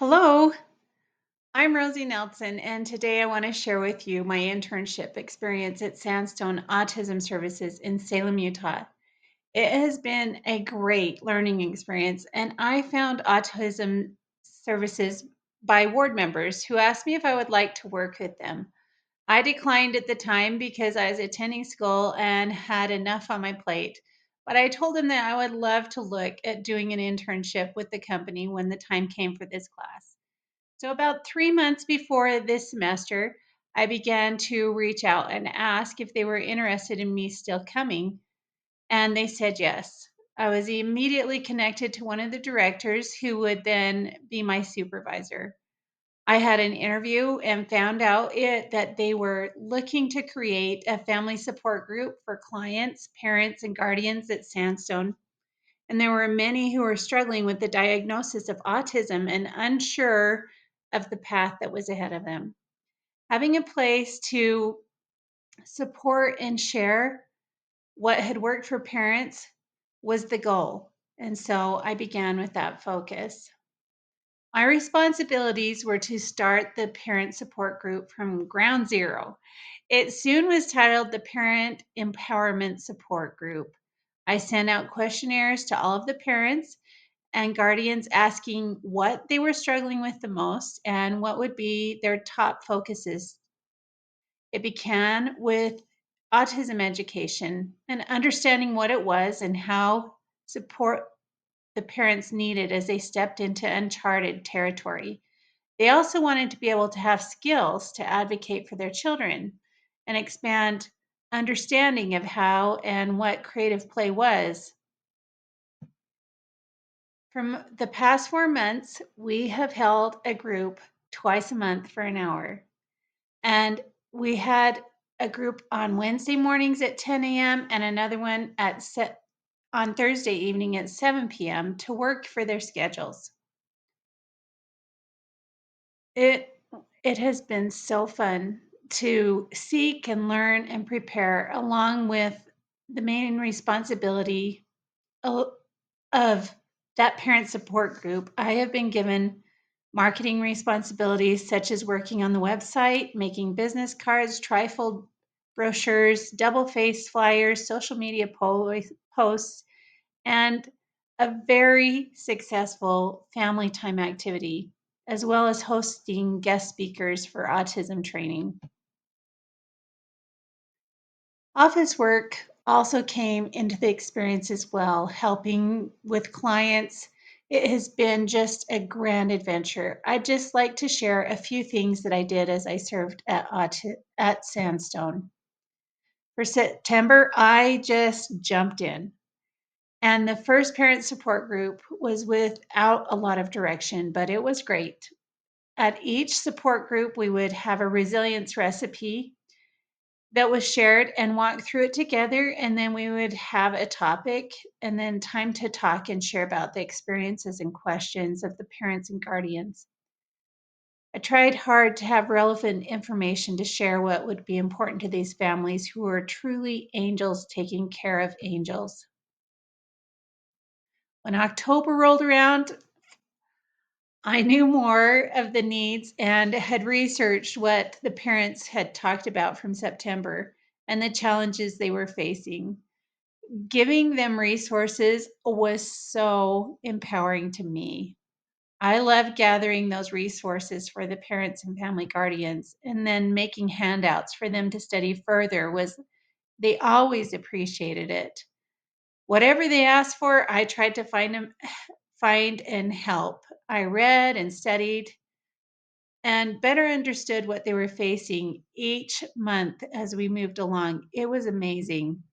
Hello, I'm Nelson, and today I want to share with you my internship experience at Sandstone Autism Services in Salem, Utah. It has been a great learning experience, and I found autism services by ward members who asked me if I would like to work with them. I declined at the time because I was attending school and had enough on my plate, but I told them that I would love to look at doing an internship with the company when the time came for this class. So, about 3 months before this semester, I began to reach out and ask if they were interested in me still coming, and they said yes. I was immediately connected to one of the directors who would then be my supervisor. I had an interview and found out that they were looking to create a family support group for clients, parents, and guardians at Sandstone. And there were many who were struggling with the diagnosis of autism and unsure of the path that was ahead of them. Having a place to support and share what had worked for parents was the goal. And so I began with that focus. My responsibilities were to start the parent support group from ground zero. It soon was titled the Parent Empowerment Support Group. I sent out questionnaires to all of the parents and guardians asking what they were struggling with the most and what would be their top focuses. It began with autism education and understanding what it was and how support the parents needed as they stepped into uncharted territory. They also wanted to be able to have skills to advocate for their children and expand understanding of how and what creative play was. From the past 4 months, we have held a group twice a month for an hour. And we had a group on Wednesday mornings at 10 a.m. and another one on Thursday evening at 7 p.m. to work for their schedules. It it has been so fun to seek and learn and prepare along with the main responsibility of that parent support group. I have been given marketing responsibilities such as working on the website, making business cards, trifold brochures, double faced flyers, social media posts, and a very successful family time activity, as well as hosting guest speakers for autism training. Office work also came into the experience as well, helping with clients. It has been just a grand adventure. I'd just like to share a few things that I did as I served at Sandstone. For September, I just jumped in. And the first parent support group was without a lot of direction, but it was great. At each support group, we would have a resilience recipe that was shared and walk through it together. And then we would have a topic and then time to talk and share about the experiences and questions of the parents and guardians. I tried hard to have relevant information to share what would be important to these families who are truly angels taking care of angels. When October rolled around, I knew more of the needs and had researched what the parents had talked about from September and the challenges they were facing. Giving them resources was so empowering to me. I love gathering those resources for the parents and family guardians and then making handouts for them to study further was they always appreciated it. Whatever they asked for, I tried to find and help. I read and studied and better understood what they were facing each month as we moved along. It was amazing.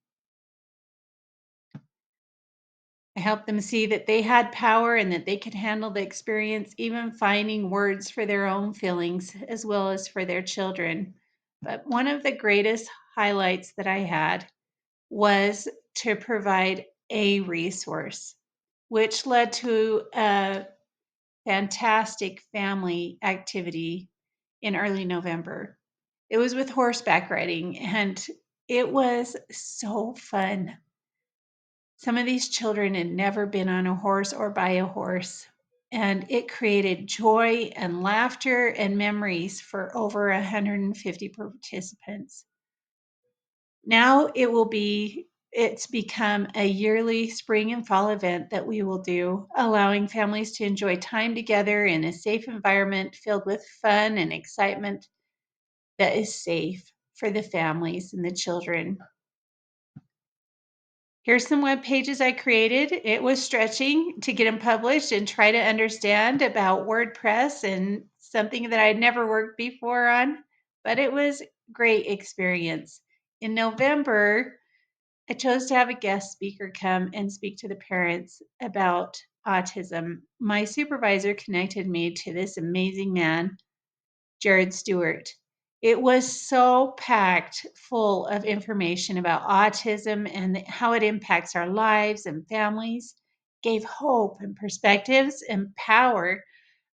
I helped them see that they had power and that they could handle the experience, even finding words for their own feelings as well as for their children. But one of the greatest highlights that I had was to provide a resource, which led to a fantastic family activity in early November. It was with horseback riding, and it was so fun. Some of these children had never been on a horse or by a horse. and it created joy and laughter and memories for over 150 participants. Now it's become a yearly spring and fall event that we will do, allowing families to enjoy time together in a safe environment filled with fun and excitement that is safe for the families and the children. Here's some web pages I created. It was stretching to get them published and try to understand about WordPress and something that I'd never worked before on, but it was great experience. In November, I chose to have a guest speaker come and speak to the parents about autism. My supervisor connected me to this amazing man, Jared Stewart. It was so packed full of information about autism and how it impacts our lives and families, gave hope and perspectives and power.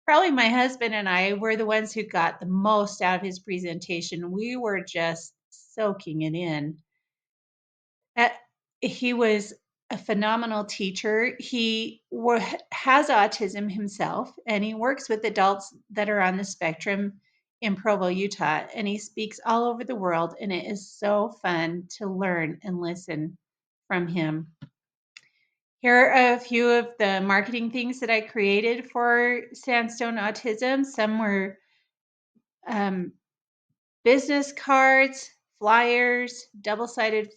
Probably my husband and I were the ones who got the most out of his presentation. We were just soaking it in. Uh, he was a phenomenal teacher. Has autism himself, and he works with adults that are on the spectrum in Provo, Utah, and he speaks all over the world, and it is so fun to learn and listen from him. Here are a few of the marketing things that I created for Sandstone Autism. Some were um, business cards, flyers, double-sided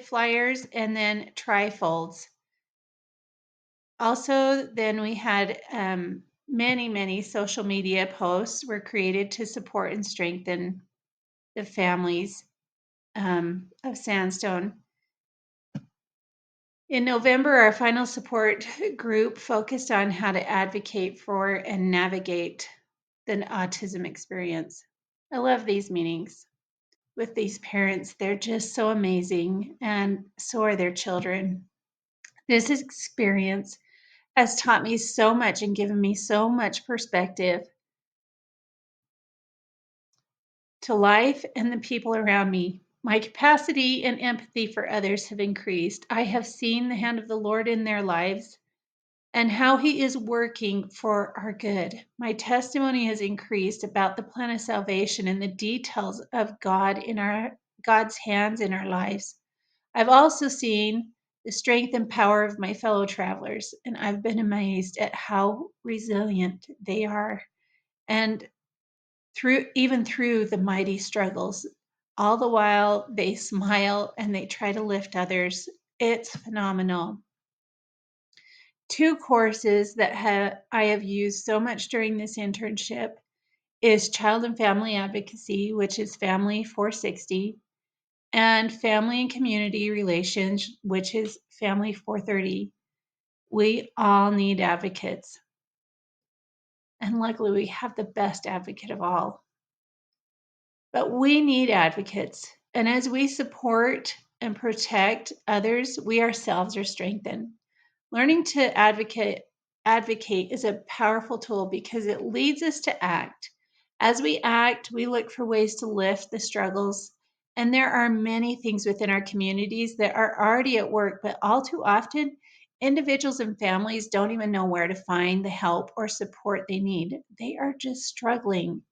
flyers, and then trifolds. Also, then we had many social media posts were created to support and strengthen the families of Sandstone. In November, our final support group focused on how to advocate for and navigate the autism experience. I love these meetings with these parents. They're just so amazing, and so are their children. This experience has taught me so much and given me so much perspective to life and the people around me. My capacity and empathy for others have increased. I have seen the hand of the Lord in their lives and how He is working for our good. My testimony has increased about the plan of salvation and the details of God's hands in our lives. I've also seen the strength and power of my fellow travelers, and I've been amazed at how resilient they are. And through the mighty struggles, all the while they smile and they try to lift others. It's phenomenal. Two courses that I have used so much during this internship is Child and Family Advocacy, which is Family 460, and Family and Community Relations, which is Family 430. We all need advocates. And luckily, we have the best advocate of all. But we need advocates. And as we support and protect others, we ourselves are strengthened. Learning to advocate is a powerful tool because it leads us to act. As we act, we look for ways to lift the struggles. And there are many things within our communities that are already at work, but all too often, individuals and families don't even know where to find the help or support they need. They are just struggling,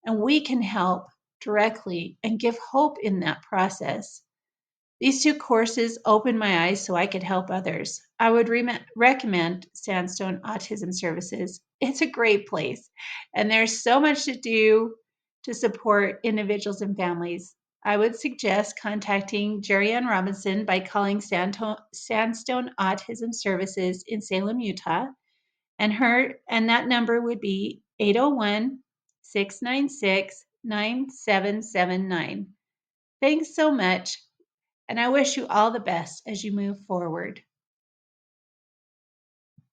and we can help directly and give hope in that process. These two courses opened my eyes so I could help others. I would recommend Sandstone Autism Services. It's a great place, and there's so much to do to support individuals and families. I would suggest contacting Jerry Ann Robinson by calling Sandstone Autism Services in Salem, Utah, and that number would be 801-696-9779. Thanks so much, and I wish you all the best as you move forward.